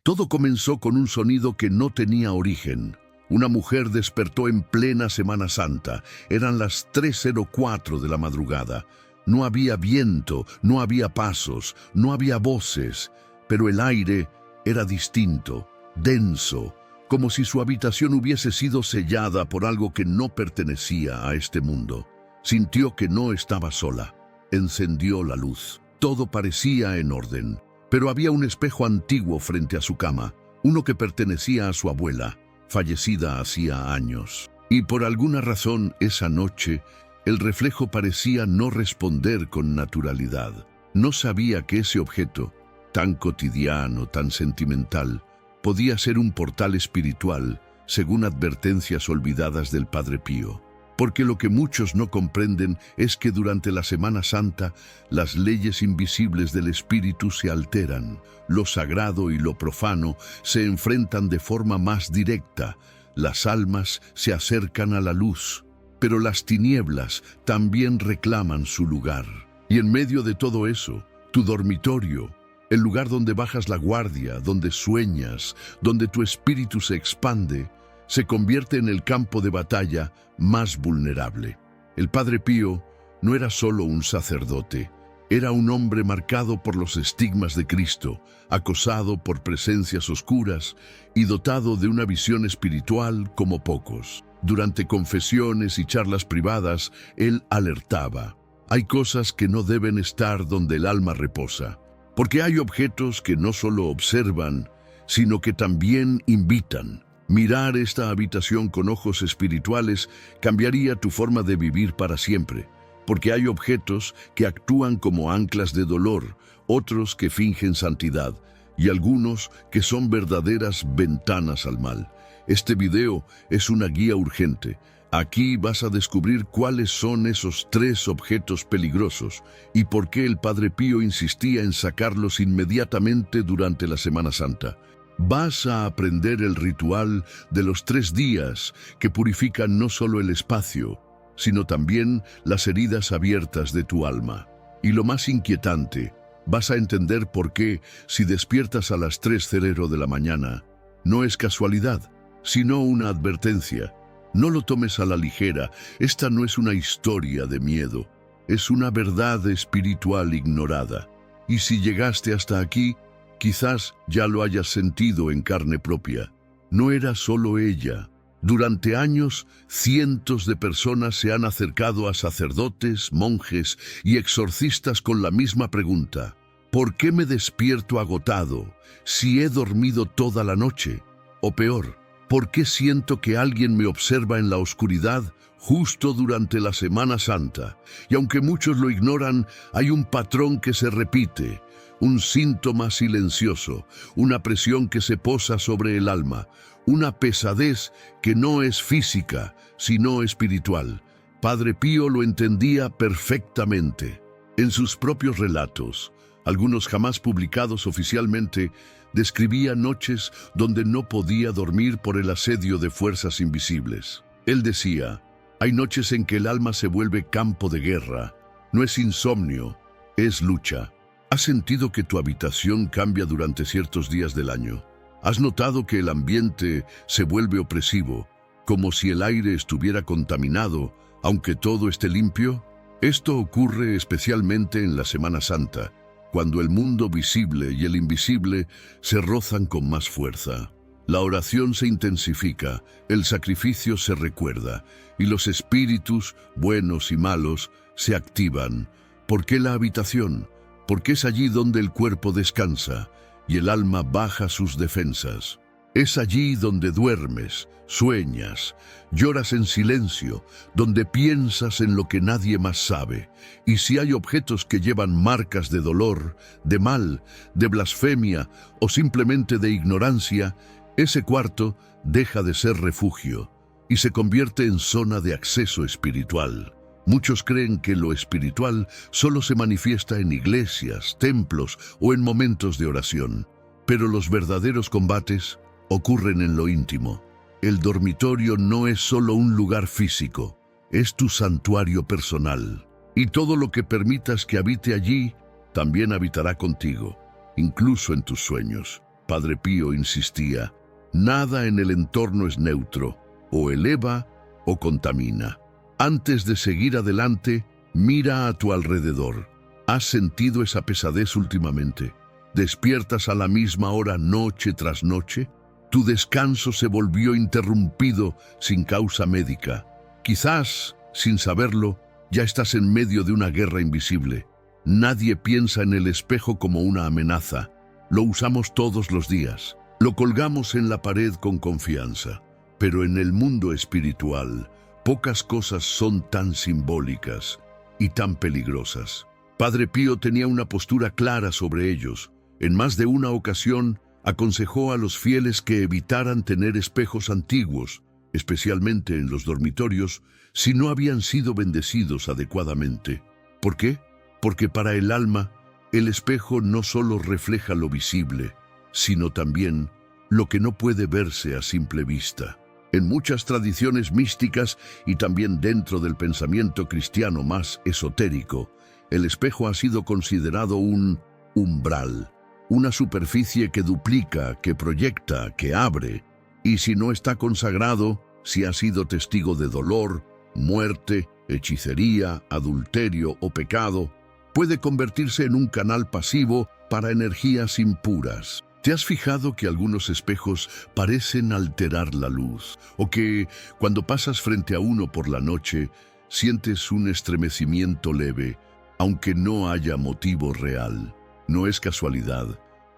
Todo comenzó con un sonido que no tenía origen. Una mujer despertó en plena Semana Santa. Eran las 3:04 de la madrugada. No había viento, no había pasos, no había voces, pero el aire era distinto, denso, como si su habitación hubiese sido sellada por algo que no pertenecía a este mundo. Sintió que no estaba sola. Encendió la luz. Todo parecía en orden, pero había un espejo antiguo frente a su cama, uno que pertenecía a su abuela, fallecida hacía años. Y por alguna razón, esa noche, el reflejo parecía no responder con naturalidad. No sabía que ese objeto, tan cotidiano, tan sentimental, podía ser un portal espiritual, según advertencias olvidadas del Padre Pío. Porque lo que muchos no comprenden es que durante la Semana Santa las leyes invisibles del espíritu se alteran, lo sagrado y lo profano se enfrentan de forma más directa, las almas se acercan a la luz, pero las tinieblas también reclaman su lugar. Y en medio de todo eso, tu dormitorio, el lugar donde bajas la guardia, donde sueñas, donde tu espíritu se expande, se convierte en el campo de batalla más vulnerable. El Padre Pío no era solo un sacerdote, era un hombre marcado por los estigmas de Cristo, acosado por presencias oscuras y dotado de una visión espiritual como pocos. Durante confesiones y charlas privadas, él alertaba: hay cosas que no deben estar donde el alma reposa, porque hay objetos que no solo observan, sino que también invitan. Mirar esta habitación con ojos espirituales cambiaría tu forma de vivir para siempre, porque hay objetos que actúan como anclas de dolor, otros que fingen santidad y algunos que son verdaderas ventanas al mal. Este video es una guía urgente. Aquí vas a descubrir cuáles son esos 3 objetos peligrosos y por qué el Padre Pío insistía en sacarlos inmediatamente durante la Semana Santa. Vas a aprender el ritual de los 3 días que purifican no solo el espacio, sino también las heridas abiertas de tu alma. Y lo más inquietante, vas a entender por qué, si despiertas a las 3:00 de la mañana, no es casualidad, sino una advertencia. No lo tomes a la ligera, esta no es una historia de miedo, es una verdad espiritual ignorada. Y si llegaste hasta aquí, quizás ya lo hayas sentido en carne propia. No era solo ella. Durante años, cientos de personas se han acercado a sacerdotes, monjes y exorcistas con la misma pregunta: ¿por qué me despierto agotado si he dormido toda la noche? O peor, ¿por qué siento que alguien me observa en la oscuridad justo durante la Semana Santa? Y aunque muchos lo ignoran, hay un patrón que se repite. Un síntoma silencioso, una presión que se posa sobre el alma, una pesadez que no es física, sino espiritual. Padre Pío lo entendía perfectamente. En sus propios relatos, algunos jamás publicados oficialmente, describía noches donde no podía dormir por el asedio de fuerzas invisibles. Él decía: hay noches en que el alma se vuelve campo de guerra. No es insomnio, es lucha. ¿Has sentido que tu habitación cambia durante ciertos días del año? ¿Has notado que el ambiente se vuelve opresivo, como si el aire estuviera contaminado, aunque todo esté limpio? Esto ocurre especialmente en la Semana Santa, cuando el mundo visible y el invisible se rozan con más fuerza. La oración se intensifica, el sacrificio se recuerda, y los espíritus, buenos y malos, se activan. ¿Por qué la habitación? Porque es allí donde el cuerpo descansa y el alma baja sus defensas. Es allí donde duermes, sueñas, lloras en silencio, donde piensas en lo que nadie más sabe. Y si hay objetos que llevan marcas de dolor, de mal, de blasfemia o simplemente de ignorancia, ese cuarto deja de ser refugio y se convierte en zona de acceso espiritual. Muchos creen que lo espiritual solo se manifiesta en iglesias, templos o en momentos de oración, pero los verdaderos combates ocurren en lo íntimo. El dormitorio no es solo un lugar físico, es tu santuario personal, y todo lo que permitas que habite allí también habitará contigo, incluso en tus sueños. Padre Pío insistía. Nada en el entorno es neutro, o eleva o contamina. Antes de seguir adelante, mira a tu alrededor. ¿Has sentido esa pesadez últimamente? ¿Despiertas a la misma hora noche tras noche? Tu descanso se volvió interrumpido sin causa médica. Quizás, sin saberlo, ya estás en medio de una guerra invisible. Nadie piensa en el espejo como una amenaza. Lo usamos todos los días. Lo colgamos en la pared con confianza. Pero en el mundo espiritual, pocas cosas son tan simbólicas y tan peligrosas. Padre Pío tenía una postura clara sobre ellos. En más de una ocasión, aconsejó a los fieles que evitaran tener espejos antiguos, especialmente en los dormitorios, si no habían sido bendecidos adecuadamente. ¿Por qué? Porque para el alma, el espejo no solo refleja lo visible, sino también lo que no puede verse a simple vista. En muchas tradiciones místicas y también dentro del pensamiento cristiano más esotérico, el espejo ha sido considerado un umbral, una superficie que duplica, que proyecta, que abre, y si no está consagrado, si ha sido testigo de dolor, muerte, hechicería, adulterio o pecado, puede convertirse en un canal pasivo para energías impuras. ¿Te has fijado que algunos espejos parecen alterar la luz? ¿O que, cuando pasas frente a uno por la noche, sientes un estremecimiento leve, aunque no haya motivo real? No es casualidad,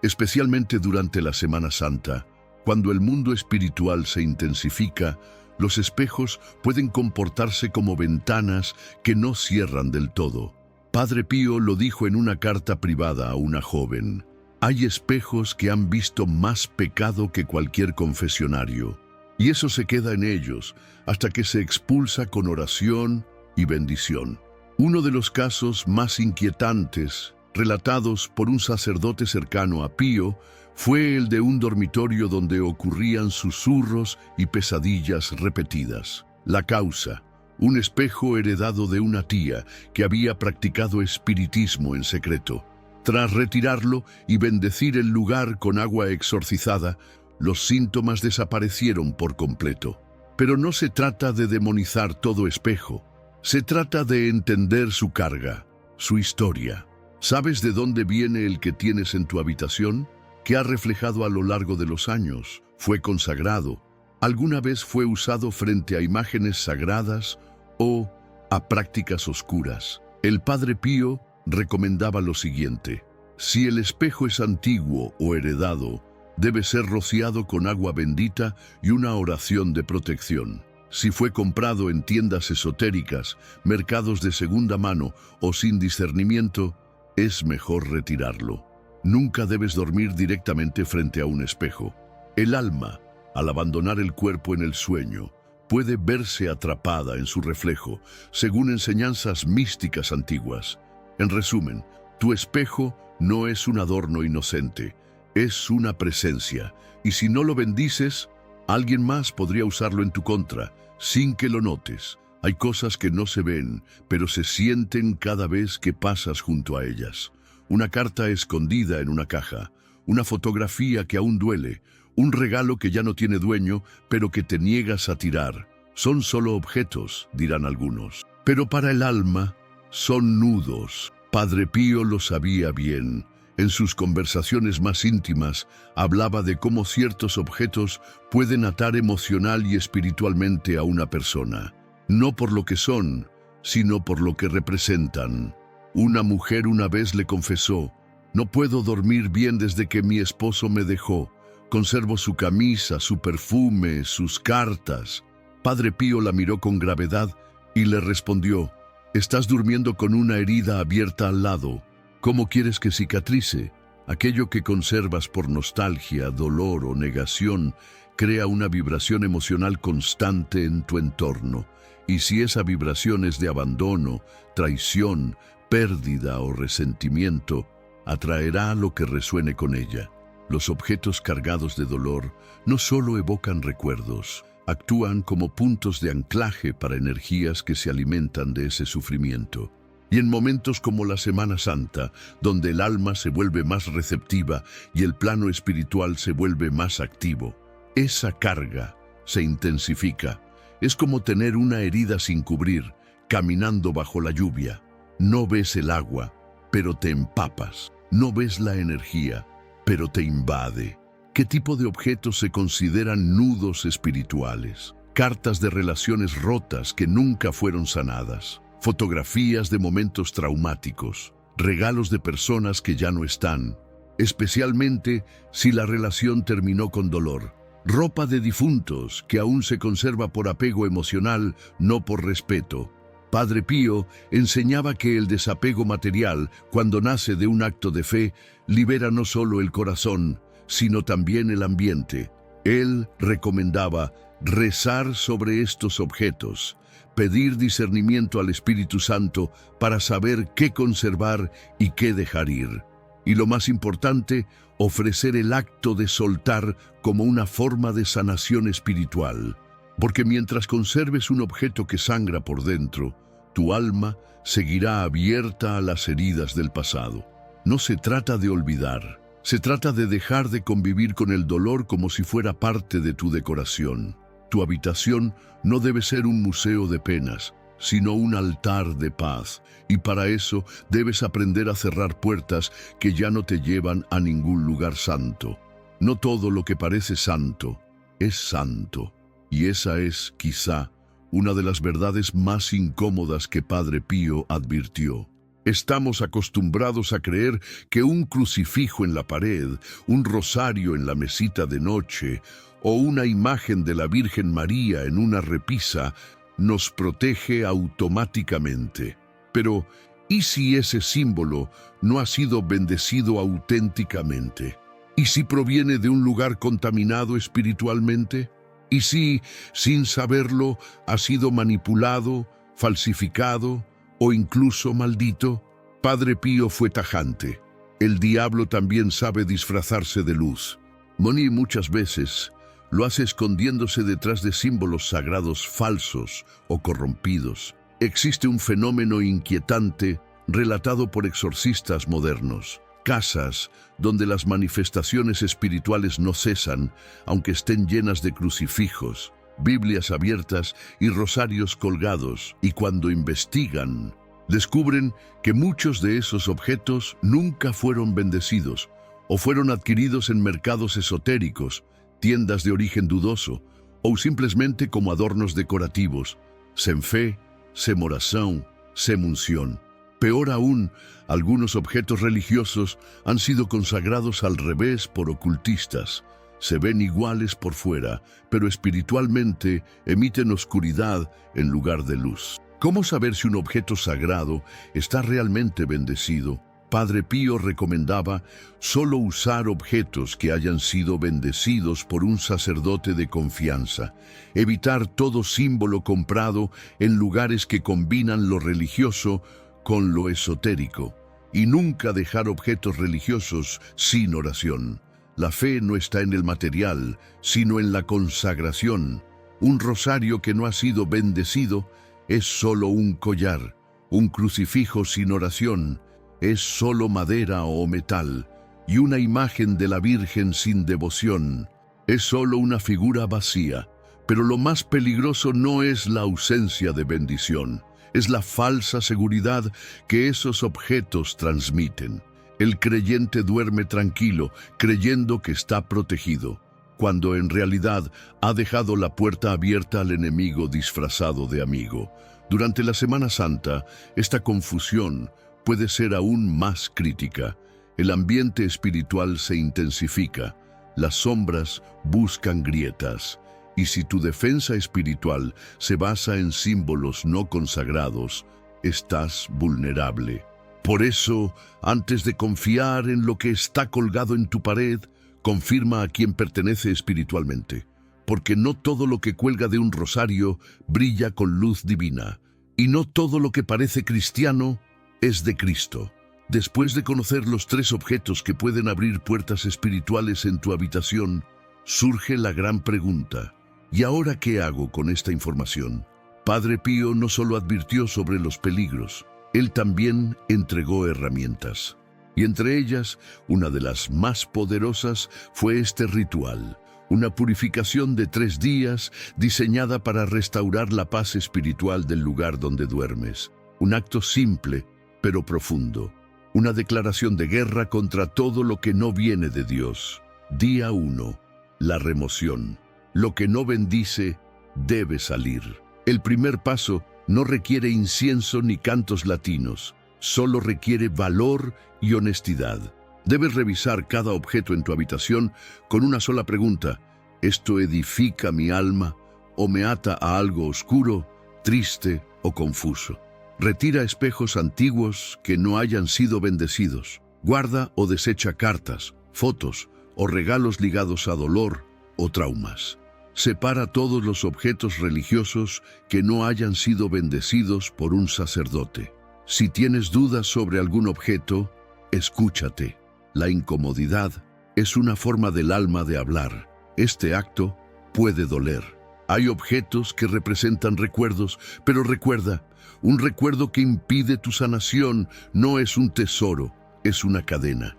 especialmente durante la Semana Santa, cuando el mundo espiritual se intensifica, los espejos pueden comportarse como ventanas que no cierran del todo. Padre Pío lo dijo en una carta privada a una joven. Hay espejos que han visto más pecado que cualquier confesionario, y eso se queda en ellos hasta que se expulsa con oración y bendición. Uno de los casos más inquietantes, relatados por un sacerdote cercano a Pío, fue el de un dormitorio donde ocurrían susurros y pesadillas repetidas. La causa: un espejo heredado de una tía que había practicado espiritismo en secreto. Tras retirarlo y bendecir el lugar con agua exorcizada, los síntomas desaparecieron por completo. Pero no se trata de demonizar todo espejo. Se trata de entender su carga, su historia. ¿Sabes de dónde viene el que tienes en tu habitación? ¿Qué ha reflejado a lo largo de los años? ¿Fue consagrado? ¿Alguna vez fue usado frente a imágenes sagradas o a prácticas oscuras? El Padre Pío recomendaba lo siguiente: si el espejo es antiguo o heredado, debe ser rociado con agua bendita y una oración de protección. Si fue comprado en tiendas esotéricas, mercados de segunda mano o sin discernimiento, es mejor retirarlo. Nunca debes dormir directamente frente a un espejo. El alma, al abandonar el cuerpo en el sueño, puede verse atrapada en su reflejo, según enseñanzas místicas antiguas. En resumen, tu espejo no es un adorno inocente, es una presencia, y si no lo bendices, alguien más podría usarlo en tu contra, sin que lo notes. Hay cosas que no se ven, pero se sienten cada vez que pasas junto a ellas. Una carta escondida en una caja, una fotografía que aún duele, un regalo que ya no tiene dueño, pero que te niegas a tirar. Son solo objetos, dirán algunos, pero para el alma son nudos. Padre Pío lo sabía bien. En sus conversaciones más íntimas, hablaba de cómo ciertos objetos pueden atar emocional y espiritualmente a una persona, no por lo que son, sino por lo que representan. Una mujer una vez le confesó: no puedo dormir bien desde que mi esposo me dejó. Conservo su camisa, su perfume, sus cartas. Padre Pío la miró con gravedad y le respondió: estás durmiendo con una herida abierta al lado. ¿Cómo quieres que cicatrice? Aquello que conservas por nostalgia, dolor o negación crea una vibración emocional constante en tu entorno. Y si esa vibración es de abandono, traición, pérdida o resentimiento, atraerá lo que resuene con ella. Los objetos cargados de dolor no solo evocan recuerdos, actúan como puntos de anclaje para energías que se alimentan de ese sufrimiento. Y en momentos como la Semana Santa, donde el alma se vuelve más receptiva y el plano espiritual se vuelve más activo, esa carga se intensifica. Es como tener una herida sin cubrir, caminando bajo la lluvia. No ves el agua, pero te empapas. No ves la energía, pero te invade. ¿Qué tipo de objetos se consideran nudos espirituales? Cartas de relaciones rotas que nunca fueron sanadas. Fotografías de momentos traumáticos. Regalos de personas que ya no están. Especialmente si la relación terminó con dolor. Ropa de difuntos que aún se conserva por apego emocional, no por respeto. Padre Pío enseñaba que el desapego material, cuando nace de un acto de fe, libera no solo el corazón, sino también el ambiente. Él recomendaba rezar sobre estos objetos, pedir discernimiento al Espíritu Santo para saber qué conservar y qué dejar ir. Y lo más importante, ofrecer el acto de soltar como una forma de sanación espiritual. Porque mientras conserves un objeto que sangra por dentro, tu alma seguirá abierta a las heridas del pasado. No se trata de olvidar, se trata de dejar de convivir con el dolor como si fuera parte de tu decoración. Tu habitación no debe ser un museo de penas, sino un altar de paz. Y para eso debes aprender a cerrar puertas que ya no te llevan a ningún lugar santo. No todo lo que parece santo es santo. Y esa es, quizá, una de las verdades más incómodas que Padre Pío advirtió. Estamos acostumbrados a creer que un crucifijo en la pared, un rosario en la mesita de noche o una imagen de la Virgen María en una repisa nos protege automáticamente. Pero, ¿y si ese símbolo no ha sido bendecido auténticamente? ¿Y si proviene de un lugar contaminado espiritualmente? ¿Y si, sin saberlo, ha sido manipulado, falsificado o incluso maldito? Padre Pío fue tajante. El diablo también sabe disfrazarse de luz. Moni muchas veces lo hace escondiéndose detrás de símbolos sagrados falsos o corrompidos. Existe un fenómeno inquietante relatado por exorcistas modernos. Casas donde las manifestaciones espirituales no cesan, aunque estén llenas de crucifijos, Biblias abiertas y rosarios colgados. Y cuando investigan, descubren que muchos de esos objetos nunca fueron bendecidos o fueron adquiridos en mercados esotéricos, tiendas de origen dudoso o simplemente como adornos decorativos, sem fé, sem oração, sem unción. Peor aún, algunos objetos religiosos han sido consagrados al revés por ocultistas. Se ven iguales por fuera, pero espiritualmente emiten oscuridad en lugar de luz. ¿Cómo saber si un objeto sagrado está realmente bendecido? Padre Pío recomendaba solo usar objetos que hayan sido bendecidos por un sacerdote de confianza, evitar todo símbolo comprado en lugares que combinan lo religioso con lo esotérico, y nunca dejar objetos religiosos sin oración. La fe no está en el material, sino en la consagración. Un rosario que no ha sido bendecido es solo un collar. Un crucifijo sin oración es solo madera o metal, y una imagen de la Virgen sin devoción es solo una figura vacía. Pero lo más peligroso no es la ausencia de bendición, es la falsa seguridad que esos objetos transmiten. El creyente duerme tranquilo, creyendo que está protegido, cuando en realidad ha dejado la puerta abierta al enemigo disfrazado de amigo. Durante la Semana Santa, esta confusión puede ser aún más crítica. El ambiente espiritual se intensifica, las sombras buscan grietas, y si tu defensa espiritual se basa en símbolos no consagrados, estás vulnerable. Por eso, antes de confiar en lo que está colgado en tu pared, confirma a quién pertenece espiritualmente, porque no todo lo que cuelga de un rosario brilla con luz divina, y no todo lo que parece cristiano es de Cristo. Después de conocer los 3 objetos que pueden abrir puertas espirituales en tu habitación, surge la gran pregunta: ¿y ahora qué hago con esta información? Padre Pío no solo advirtió sobre los peligros, Él también entregó herramientas. Y entre ellas, una de las más poderosas fue este ritual, una purificación de 3 días diseñada para restaurar la paz espiritual del lugar donde duermes. Un acto simple, pero profundo. Una declaración de guerra contra todo lo que no viene de Dios. Día 1. La remoción. Lo que no bendice debe salir. El primer paso no requiere incienso ni cantos latinos. Solo requiere valor y honestidad. Debes revisar cada objeto en tu habitación con una sola pregunta. ¿Esto edifica mi alma o me ata a algo oscuro, triste o confuso? Retira espejos antiguos que no hayan sido bendecidos. Guarda o desecha cartas, fotos o regalos ligados a dolor o traumas. Separa todos los objetos religiosos que no hayan sido bendecidos por un sacerdote. Si tienes dudas sobre algún objeto, escúchate. La incomodidad es una forma del alma de hablar. Este acto puede doler. Hay objetos que representan recuerdos, pero recuerda, un recuerdo que impide tu sanación no es un tesoro, es una cadena.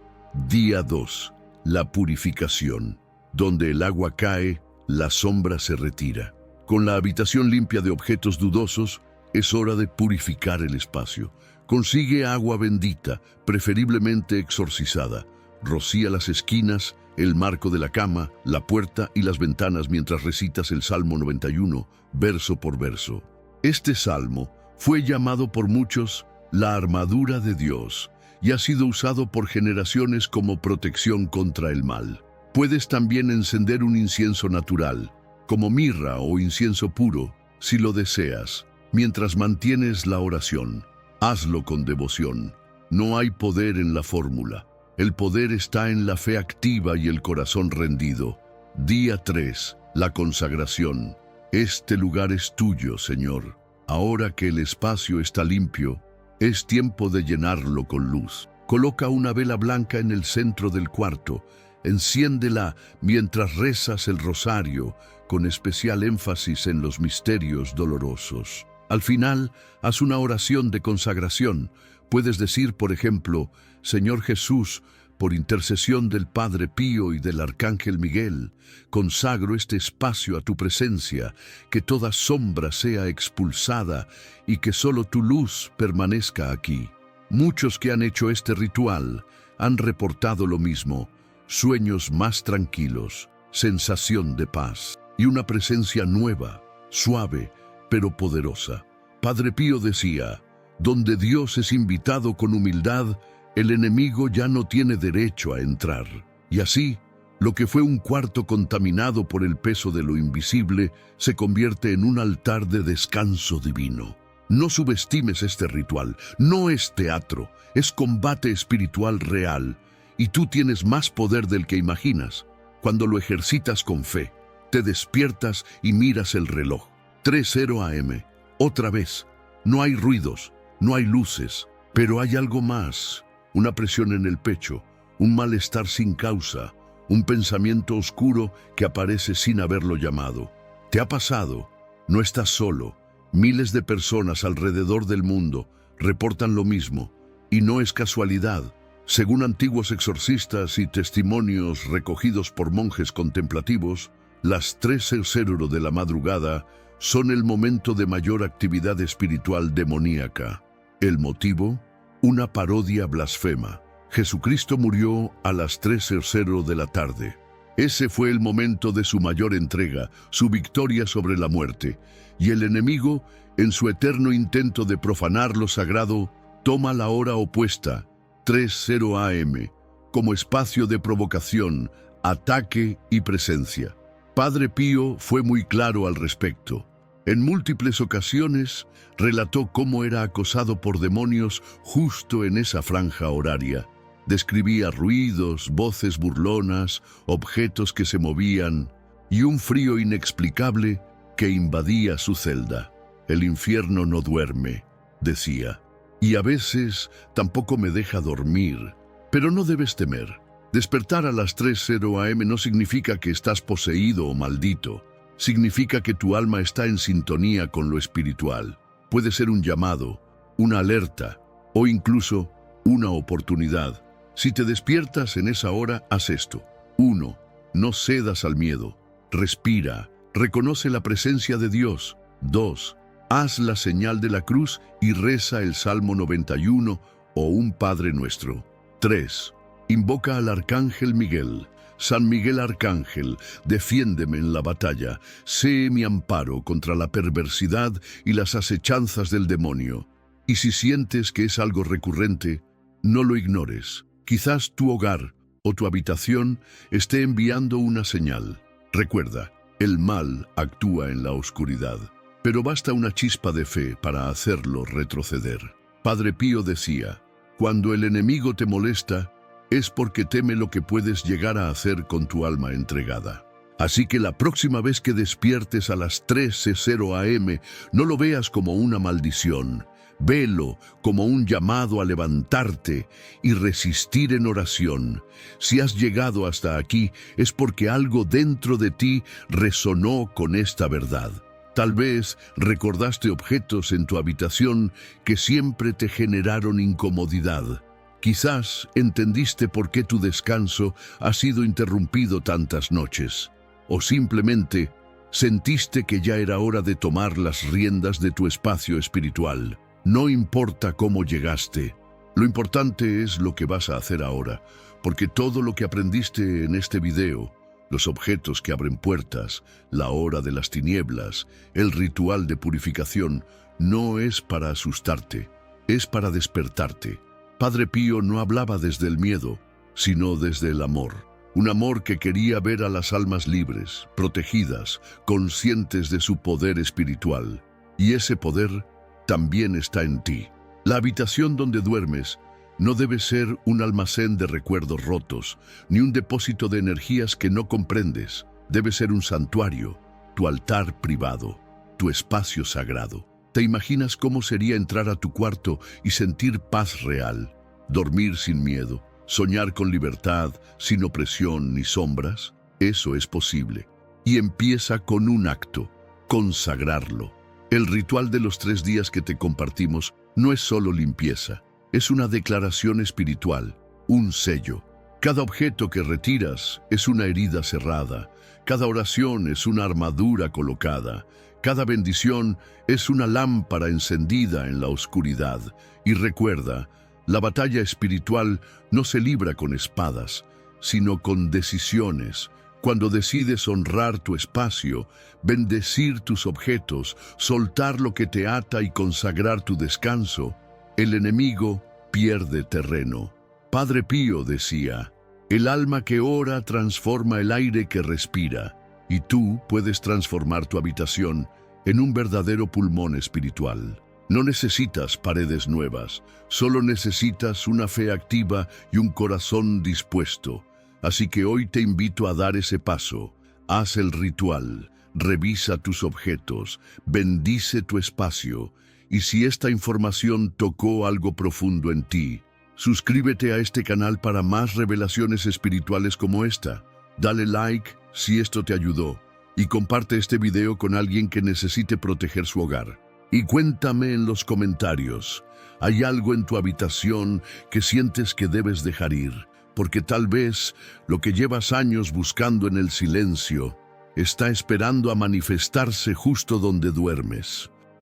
Día 2. La purificación. Donde el agua cae, la sombra se retira. Con la habitación limpia de objetos dudosos, es hora de purificar el espacio. Consigue agua bendita, preferiblemente exorcizada. Rocía las esquinas, el marco de la cama, la puerta y las ventanas mientras recitas el Salmo 91, verso por verso. Este salmo fue llamado por muchos la armadura de Dios y ha sido usado por generaciones como protección contra el mal. Puedes también encender un incienso natural, como mirra o incienso puro, si lo deseas, mientras mantienes la oración. Hazlo con devoción. No hay poder en la fórmula. El poder está en la fe activa y el corazón rendido. Día 3. La consagración. Este lugar es tuyo, Señor. Ahora que el espacio está limpio, es tiempo de llenarlo con luz. Coloca una vela blanca en el centro del cuarto. Enciéndela mientras rezas el rosario, con especial énfasis en los misterios dolorosos. Al final, haz una oración de consagración. Puedes decir, por ejemplo, Señor Jesús, por intercesión del Padre Pío y del Arcángel Miguel, consagro este espacio a tu presencia, que toda sombra sea expulsada y que solo tu luz permanezca aquí. Muchos que han hecho este ritual han reportado lo mismo: sueños más tranquilos, sensación de paz y una presencia nueva, suave, pero poderosa. Padre Pío decía, donde Dios es invitado con humildad, el enemigo ya no tiene derecho a entrar. Y así, lo que fue un cuarto contaminado por el peso de lo invisible se convierte en un altar de descanso divino. No subestimes este ritual, no es teatro, es combate espiritual real, y tú tienes más poder del que imaginas. Cuando lo ejercitas con fe, te despiertas y miras el reloj. 3:0 AM. Otra vez. No hay ruidos, no hay luces, pero hay algo más. Una presión en el pecho, un malestar sin causa, un pensamiento oscuro que aparece sin haberlo llamado. ¿Te ha pasado? No estás solo. Miles de personas alrededor del mundo reportan lo mismo, y no es casualidad. Según antiguos exorcistas y testimonios recogidos por monjes contemplativos, las 3:00 de la madrugada son el momento de mayor actividad espiritual demoníaca. ¿El motivo? Una parodia blasfema. Jesucristo murió a las 3:00 de la tarde. Ese fue el momento de su mayor entrega, su victoria sobre la muerte. Y el enemigo, en su eterno intento de profanar lo sagrado, toma la hora opuesta, 3:0 AM, como espacio de provocación, ataque y presencia. Padre Pío fue muy claro al respecto. En múltiples ocasiones relató cómo era acosado por demonios justo en esa franja horaria. Describía ruidos, voces burlonas, objetos que se movían y un frío inexplicable que invadía su celda. El infierno no duerme, decía, y a veces tampoco me deja dormir. Pero no debes temer. Despertar a las 3:0 AM no significa que estás poseído o maldito. Significa que tu alma está en sintonía con lo espiritual. Puede ser un llamado, una alerta, o incluso una oportunidad. Si te despiertas en esa hora, haz esto. 1. No cedas al miedo. Respira. Reconoce la presencia de Dios. 2. Haz la señal de la cruz y reza el Salmo 91 o un Padre Nuestro. 3. Invoca al Arcángel Miguel. San Miguel Arcángel, defiéndeme en la batalla. Sé mi amparo contra la perversidad y las acechanzas del demonio. Y si sientes que es algo recurrente, no lo ignores. Quizás tu hogar o tu habitación esté enviando una señal. Recuerda, el mal actúa en la oscuridad, pero basta una chispa de fe para hacerlo retroceder. Padre Pío decía, cuando el enemigo te molesta, es porque teme lo que puedes llegar a hacer con tu alma entregada. Así que la próxima vez que despiertes a las 13:00 am, no lo veas como una maldición. Velo como un llamado a levantarte y resistir en oración. Si has llegado hasta aquí, es porque algo dentro de ti resonó con esta verdad. Tal vez recordaste objetos en tu habitación que siempre te generaron incomodidad. Quizás entendiste por qué tu descanso ha sido interrumpido tantas noches. O simplemente sentiste que ya era hora de tomar las riendas de tu espacio espiritual. No importa cómo llegaste, lo importante es lo que vas a hacer ahora, porque todo lo que aprendiste en este video, los objetos que abren puertas, la hora de las tinieblas, el ritual de purificación, no es para asustarte, es para despertarte. Padre Pío no hablaba desde el miedo, sino desde el amor. Un amor que quería ver a las almas libres, protegidas, conscientes de su poder espiritual. Y ese poder también está en ti. La habitación donde duermes no debe ser un almacén de recuerdos rotos, ni un depósito de energías que no comprendes. Debe ser un santuario, tu altar privado, tu espacio sagrado. ¿Te imaginas cómo sería entrar a tu cuarto y sentir paz real, dormir sin miedo, soñar con libertad, sin opresión ni sombras? Eso es posible. Y empieza con un acto, consagrarlo. El ritual de los 3 días que te compartimos no es solo limpieza, es una declaración espiritual, un sello. Cada objeto que retiras es una herida cerrada, cada oración es una armadura colocada, cada bendición es una lámpara encendida en la oscuridad. Y recuerda, la batalla espiritual no se libra con espadas, sino con decisiones. Cuando decides honrar tu espacio, bendecir tus objetos, soltar lo que te ata y consagrar tu descanso, el enemigo pierde terreno. Padre Pío decía, el alma que ora transforma el aire que respira, y tú puedes transformar tu habitación en un verdadero pulmón espiritual. No necesitas paredes nuevas, solo necesitas una fe activa y un corazón dispuesto. Así que hoy te invito a dar ese paso. Haz el ritual, revisa tus objetos, bendice tu espacio. Y si esta información tocó algo profundo en ti, suscríbete a este canal para más revelaciones espirituales como esta. Dale like si esto te ayudó y comparte este video con alguien que necesite proteger su hogar. Y cuéntame en los comentarios, ¿hay algo en tu habitación que sientes que debes dejar ir? Porque tal vez lo que llevas años buscando en el silencio está esperando a manifestarse justo donde duermes.